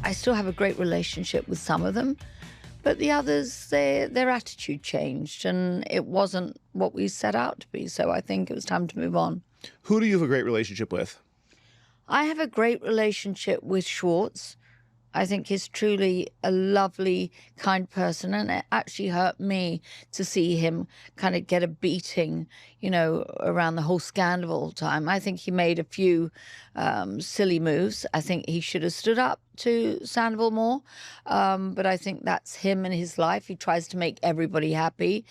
I still have a great relationship with some of them, but the others, their attitude changed, and it wasn't what we set out to be. So I think it was time to move on. Who do you have a great relationship with? I have a great relationship with Schwartz. I think he's truly a lovely, kind person, and it actually hurt me to see him kind of get a beating, around the whole scandal time. I think he made a few silly moves. I think he should have stood up to Sandoval more, but I think that's him and his life. He tries to make everybody happy,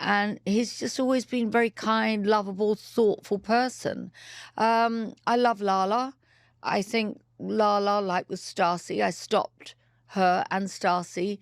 and he's just always been a very kind, lovable, thoughtful person. I love Lala. I think Lala, like with Stassi, I stopped her and Stassi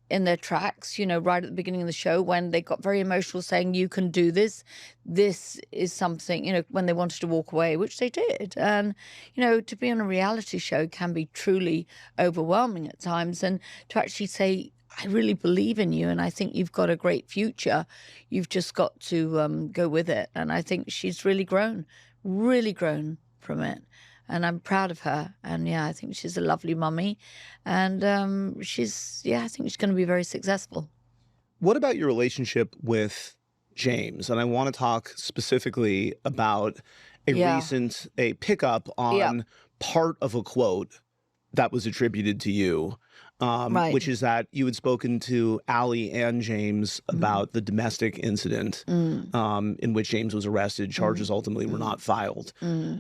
in their tracks, right at the beginning of the show when they got very emotional saying, you can do this. This is something, when they wanted to walk away, which they did. And, to be on a reality show can be truly overwhelming at times. And to actually say, I really believe in you and I think you've got a great future. You've just got to go with it. And I think she's really grown from it. And I'm proud of her. And I think she's a lovely mummy. And I think she's going to be very successful. What about your relationship with James? And I want to talk specifically about a pickup on part of a quote that was attributed to you, which is that you had spoken to Allie and James about the domestic incident in which James was arrested. Charges ultimately were not filed.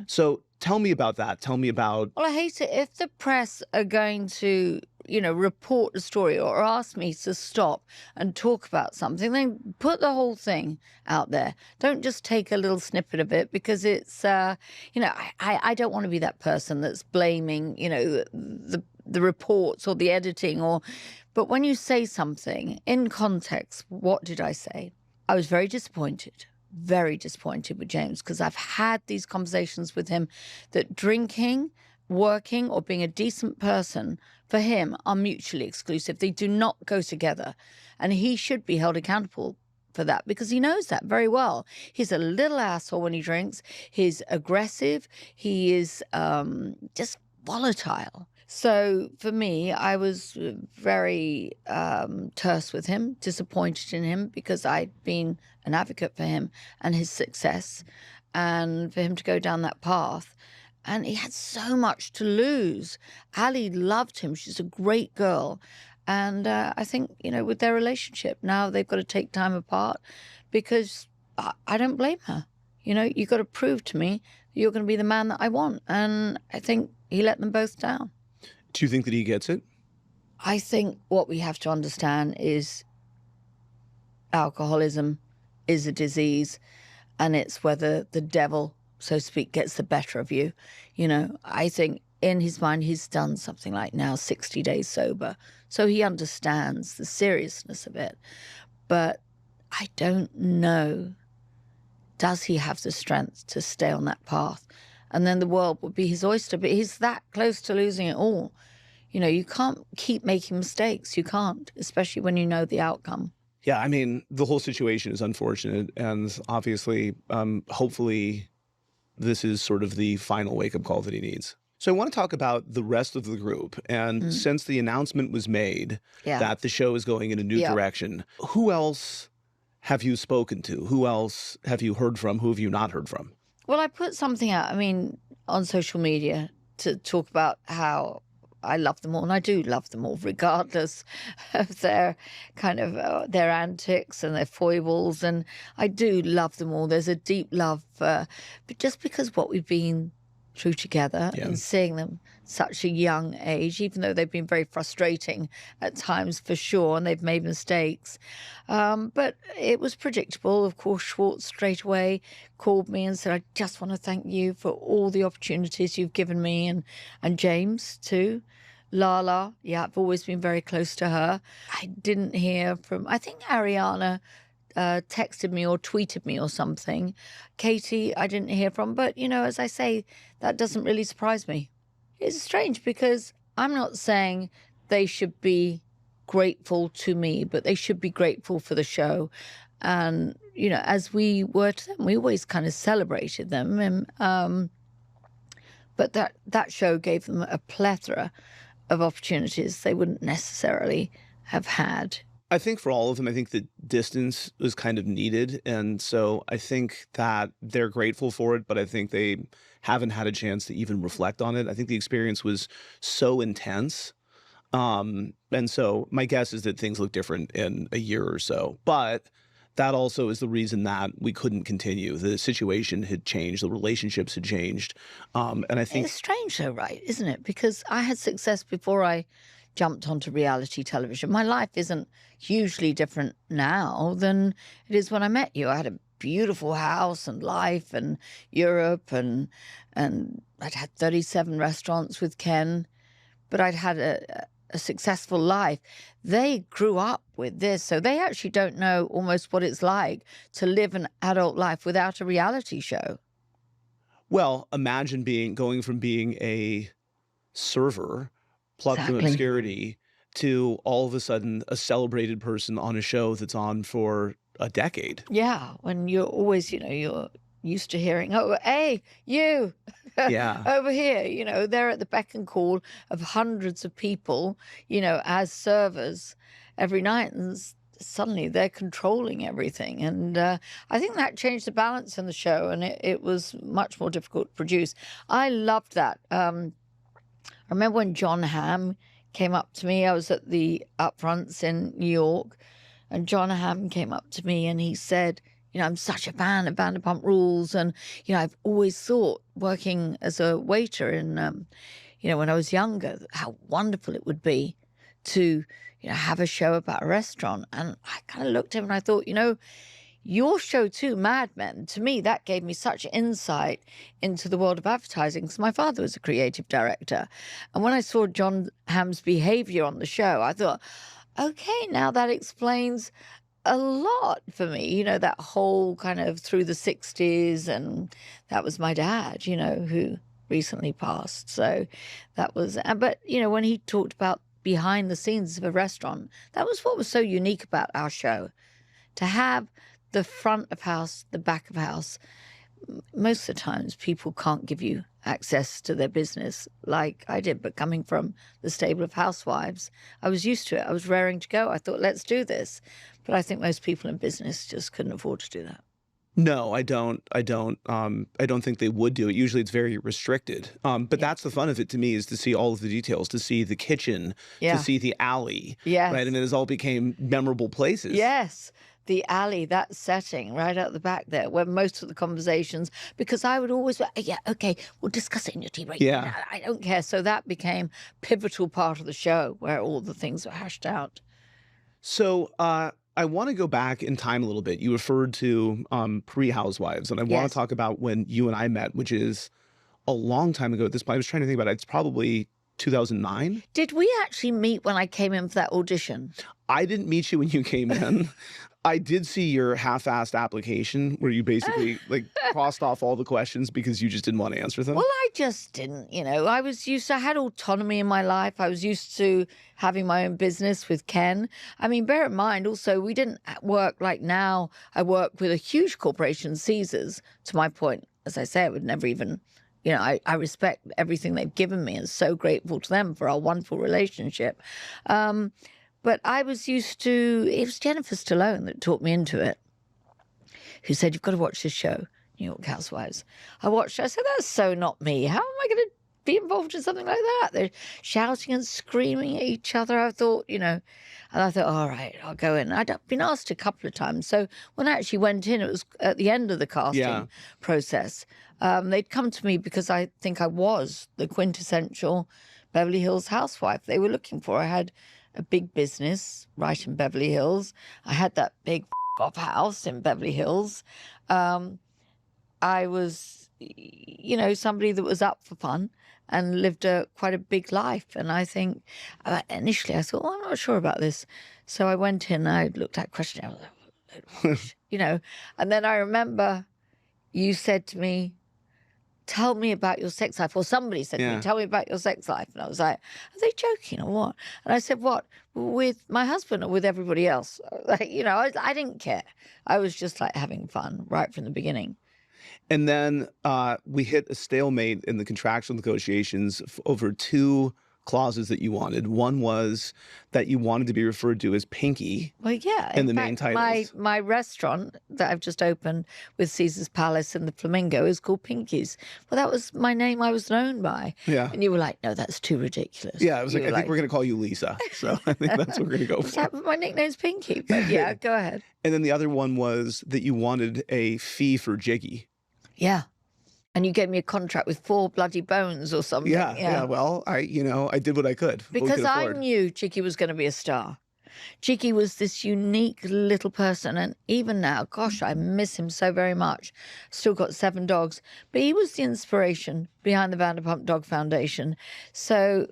So tell me about that. Tell me about... Well, I hate it. If the press are going to, report the story or ask me to stop and talk about something, then put the whole thing out there. Don't just take a little snippet of it because it's, I don't want to be that person that's blaming, the reports or the editing but when you say something in context, what did I say? I was very disappointed with James because I've had these conversations with him that drinking, working, or being a decent person for him are mutually exclusive. They do not go together. And he should be held accountable for that because he knows that very well. He's a little asshole when he drinks. He's aggressive. He is just volatile. So for me, I was very terse with him, disappointed in him because I'd been an advocate for him and his success and for him to go down that path. And he had so much to lose. Ali loved him. She's a great girl. And I think, with their relationship, now they've got to take time apart because I don't blame her. You've got to prove to me that you're going to be the man that I want. And I think he let them both down. Do you think that he gets it? I think what we have to understand is alcoholism is a disease, and it's whether the devil, so to speak, gets the better of you. I think in his mind he's done something like now 60 days sober, so he understands the seriousness of it. But I don't know, does he have the strength to stay on that path? And then the world would be his oyster. But he's that close to losing it all. You can't keep making mistakes. You can't, especially when you know the outcome. Yeah, I mean, the whole situation is unfortunate. And obviously, hopefully, this is sort of the final wake-up call that he needs. So I want to talk about the rest of the group. And since the announcement was made that the show is going in a new direction, who else have you spoken to? Who else have you heard from? Who have you not heard from? Well, I put something out, on social media to talk about how I love them all, and I do love them all, regardless of their kind of their antics and their foibles, and I do love them all. There's a deep love, but just because what we've been through together and seeing them such a young age, even though they've been very frustrating at times for sure, and they've made mistakes. But it was predictable. Of course, Schwartz straight away called me and said, I just want to thank you for all the opportunities you've given me, and James too. Lala, I've always been very close to her. I didn't hear from, I think Ariana texted me or tweeted me or something. Katie, I didn't hear from. But, as I say, that doesn't really surprise me. It's strange because I'm not saying they should be grateful to me, but they should be grateful for the show. And, as we were to them, we always kind of celebrated them. And, but that show gave them a plethora of opportunities they wouldn't necessarily have had. I think for all of them, I think the distance was kind of needed. And so I think that they're grateful for it, but I think they haven't had a chance to even reflect on it. I think the experience was so intense. And so my guess is that things look different in a year or so. But that also is the reason that we couldn't continue. The situation had changed. The relationships had changed. And I think it's strange though, right? Isn't it? Because I had success before I jumped onto reality television. My life isn't hugely different now than it is when I met you. I had a beautiful house and life and Europe and I'd had 37 restaurants with Ken, but I'd had a successful life. They grew up with this, so they actually don't know almost what it's like to live an adult life without a reality show. Well, imagine going from being a server plucked from obscurity to all of a sudden a celebrated person on a show that's on for a decade. Yeah, when you're always, you're used to hearing, oh, hey, you, yeah, over here, they're at the beck and call of hundreds of people, as servers every night, and suddenly they're controlling everything. And I think that changed the balance in the show, and it was much more difficult to produce. I loved that. I remember when John Hamm came up to me. I was at the upfronts in New York, and John Hamm came up to me and he said, I'm such a fan of Vanderpump Rules. And, I've always thought working as a waiter in, when I was younger, how wonderful it would be to, have a show about a restaurant. And I kind of looked at him and I thought, your show too, Mad Men, to me, that gave me such insight into the world of advertising because my father was a creative director. And when I saw John Hamm's behavior on the show, I thought, okay, now that explains a lot for me, that whole kind of through the 60s. And that was my dad, who recently passed. So that was, but, when he talked about behind the scenes of a restaurant, that was what was so unique about our show. To have the front of house, the back of house, most of the times people can't give you access to their business like I did, but coming from the stable of housewives, I was used to it. I was raring to go. I thought, let's do this. But I think most people in business just couldn't afford to do that. No, I don't think they would do it. Usually it's very restricted. But that's the fun of it to me, is to see all of the details, to see the kitchen, to see the alley. Yes. Right. And it all became memorable places. Yes. The alley, that setting right out the back there, where most of the conversations, because I would always, yeah, okay, we'll discuss it in your tea break. Yeah. I don't care. So that became pivotal part of the show where all the things were hashed out. So I want to go back in time a little bit. You referred to pre-Housewives, and I want to talk about when you and I met, which is a long time ago at this point. I was trying to think about it. It's probably 2009. Did we actually meet when I came in for that audition? I didn't meet you when you came in. I did see your half-assed application where you basically crossed off all the questions because you just didn't want to answer them. Well, I just didn't, I was used to, I had autonomy in my life. I was used to having my own business with Ken. I mean, bear in mind also, we didn't work like now. I work with a huge corporation, Caesars, to my point. As I say, I would never even, I respect everything they've given me and so grateful to them for our wonderful relationship. But I was used to, it was Jennifer Stallone that taught me into it, who said, you've got to watch this show, New York Housewives. I watched it. I said, that's so not me. How am I going to be involved in something like that? They're shouting and screaming at each other. I thought, and I thought, all right, I'll go in. I'd been asked a couple of times. So when I actually went in, it was at the end of the casting process. They'd come to me because I think I was the quintessential Beverly Hills housewife they were looking for. I had a big business right in Beverly Hills. I had that big off house in Beverly Hills. I was, somebody that was up for fun and lived quite a big life. And I think initially I thought, I'm not sure about this. So I went in, I looked at questionnaire, and then I remember you said to me, tell me about your sex life. Or somebody said to me, tell me about your sex life. And I was like, are they joking or what? And I said, what? With my husband or with everybody else? I didn't care. I was just having fun right from the beginning. And then we hit a stalemate in the contractual negotiations over 2 clauses that you wanted. One was that you wanted to be referred to as Pinky. Well, yeah. In the main titles. My restaurant that I've just opened with Caesar's Palace and the Flamingo is called Pinky's. Well, that was my name I was known by. Yeah. And you were like, no, that's too ridiculous. Yeah, I was like, I think we're going to call you Lisa. So I think that's what we're going to go for. My nickname's Pinky. But yeah, go ahead. And then the other one was that you wanted a fee for Jiggy. Yeah. And you gave me a contract with 4 bloody bones or something. Yeah. Well, I did what I could. Because I knew Jiggy was going to be a star. Jiggy was this unique little person. And even now, gosh, I miss him so very much. Still got 7 dogs. But he was the inspiration behind the Vanderpump Dog Foundation. So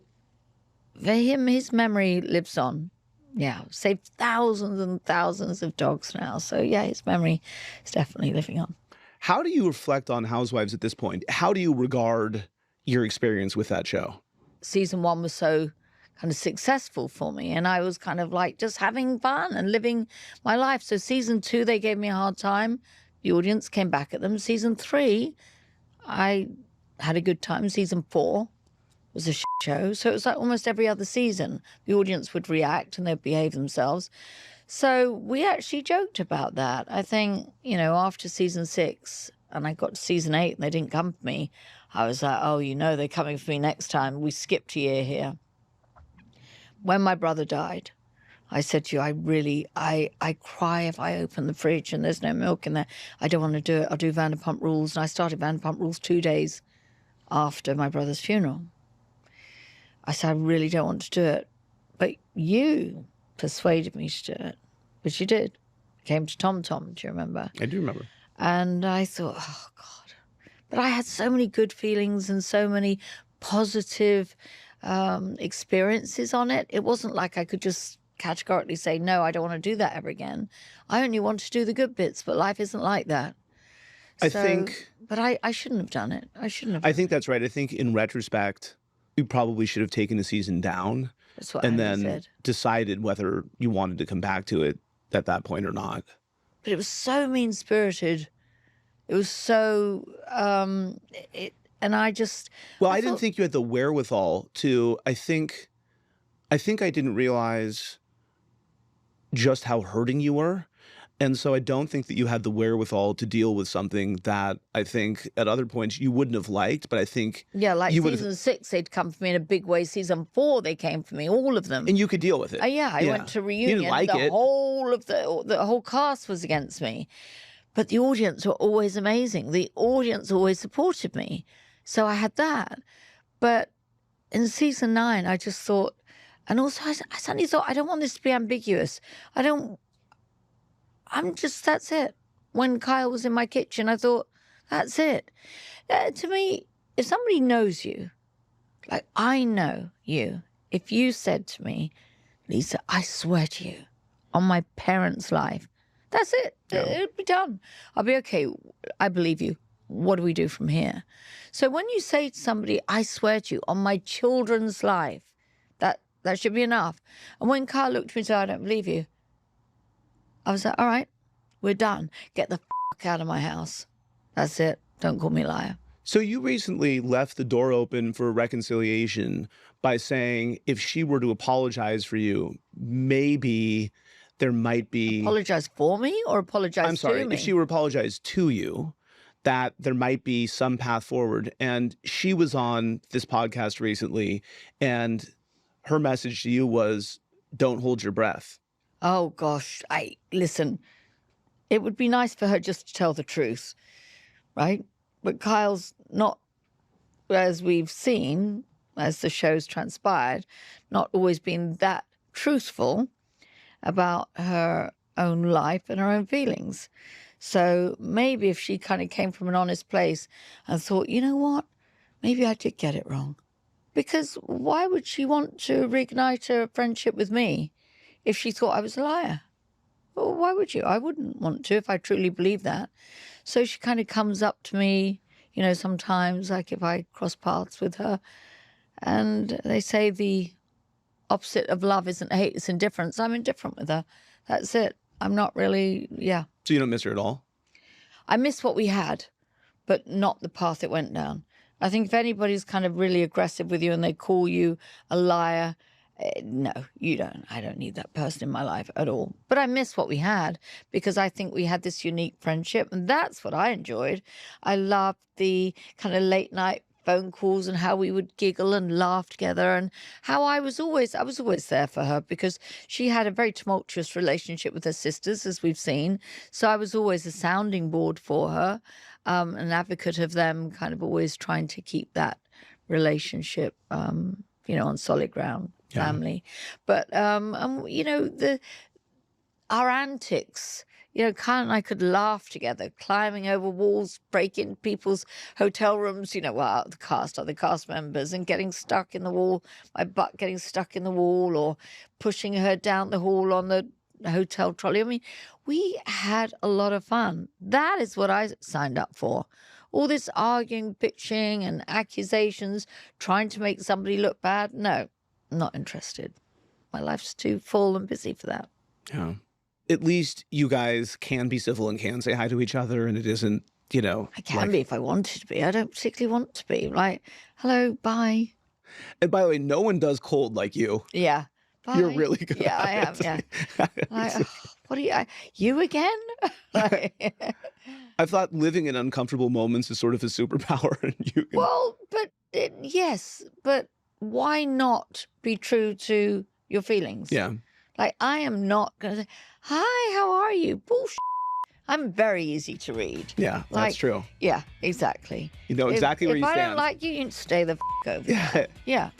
for him, his memory lives on. Yeah, saved thousands and thousands of dogs now. So yeah, his memory is definitely living on. How do you reflect on Housewives at this point? How do you regard your experience with that show? Season 1 was so kind of successful for me, and I was kind of like just having fun and living my life. So season 2, they gave me a hard time. The audience came back at them. Season 3, I had a good time. Season 4 was a shit show. So it was like almost every other season, the audience would react and they'd behave themselves. So we actually joked about that. I think, after season 6 and I got to season 8 and they didn't come for me, I was like, oh, they're coming for me next time. We skipped a year here. When my brother died, I said to you, I cry if I open the fridge and there's no milk in there. I don't want to do it. I'll do Vanderpump Rules. And I started Vanderpump Rules 2 days after my brother's funeral. I said, I really don't want to do it. But you persuaded me to do it, which you did. Came to Tom Tom, do you remember? I do remember. And I thought, oh, God. But I had so many good feelings and so many positive experiences on it. It wasn't like I could just categorically say, no, I don't want to do that ever again. I only want to do the good bits, but life isn't like that. I think... But I shouldn't have done it. I think that's right. I think in retrospect, you probably should have taken the season down. That's what and Andy then said. Decided whether you wanted to come back to it at that point or not. But it was so mean-spirited. It was so... and I just... Well, I didn't think you had the wherewithal to... I think I didn't realize just how hurting you were. And so I don't think that you had the wherewithal to deal with something that I think at other points you wouldn't have liked, but I think... Yeah, like season 6, they'd come for me in a big way. Season 4, they came for me, all of them. And you could deal with it. I went to reunion. You didn't like it. The whole cast was against me. But the audience were always amazing. The audience always supported me. So I had that. But in season 9, I just thought... And also, I suddenly thought, I don't want this to be ambiguous. That's it. When Kyle was in my kitchen, I thought, that's it. To me, if somebody knows you, like I know you, if you said to me, Lisa, I swear to you, on my parents' life, that's it. Yeah. It'll be done. I'll be okay. I believe you. What do we do from here? So when you say to somebody, I swear to you, on my children's life, that should be enough. And when Kyle looked at me and said, I don't believe you, I was like, all right, we're done. Get the f*** out of my house. That's it. Don't call me a liar. So you recently left the door open for reconciliation by saying if she were to apologize for you, maybe there might be... Apologize for me or apologize to me? I'm sorry, if she were to apologize to you, that there might be some path forward. And she was on this podcast recently, and her message to you was, don't hold your breath. Oh, gosh. Listen, it would be nice for her just to tell the truth, right? But Kyle's not, as we've seen, as the show's transpired, not always been that truthful about her own life and her own feelings. So maybe if she kind of came from an honest place and thought, you know what, maybe I did get it wrong. Because why would she want to reignite her friendship with me if she thought I was a liar? Well, why would you? I wouldn't want to if I truly believed that. So she kind of comes up to me, sometimes, like if I cross paths with her. And they say the opposite of love isn't hate, it's indifference. I'm indifferent with her. That's it. I'm not really, So you don't miss her at all? I miss what we had, but not the path it went down. I think if anybody's kind of really aggressive with you and they call you a liar, no, you don't. I don't need that person in my life at all. But I miss what we had because I think we had this unique friendship, and that's what I enjoyed. I loved the kind of late night phone calls and how we would giggle and laugh together, and how I was always there for her because she had a very tumultuous relationship with her sisters, as we've seen. So I was always a sounding board for her, an advocate of them, kind of always trying to keep that relationship, on solid ground. Family. But our antics, Kyle and I could laugh together, climbing over walls, breaking people's hotel rooms, the cast members, and getting stuck in the wall, my butt getting stuck in the wall, or pushing her down the hall on the hotel trolley. I mean, we had a lot of fun. That is what I signed up for. All this arguing, bitching, and accusations, trying to make somebody look bad. No. Not interested. My life's too full and busy for that. Yeah. At least you guys can be civil and can say hi to each other, and it isn't, I can be if I wanted to be. I don't particularly want to be. Like, hello, bye. And by the way, no one does cold like you. Yeah. Bye. You're really good. Yeah, I am. Yeah. Like, what are you again? I thought living in uncomfortable moments is sort of a superpower. And you can... Well, but yes, but why not be true to your feelings? Yeah. Like, I am not going to say, hi, how are you? Bullshit. I'm very easy to read. Yeah, that's true. Yeah, exactly. You know exactly where you stand. If I don't like you, you can stay the over there. Yeah.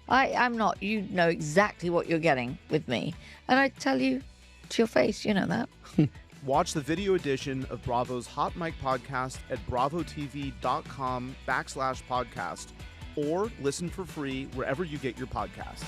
I'm not. You know exactly what you're getting with me. And I tell you to your face, you know that. Watch the video edition of Bravo's Hot Mic podcast at bravotv.com/podcast or listen for free wherever you get your podcasts.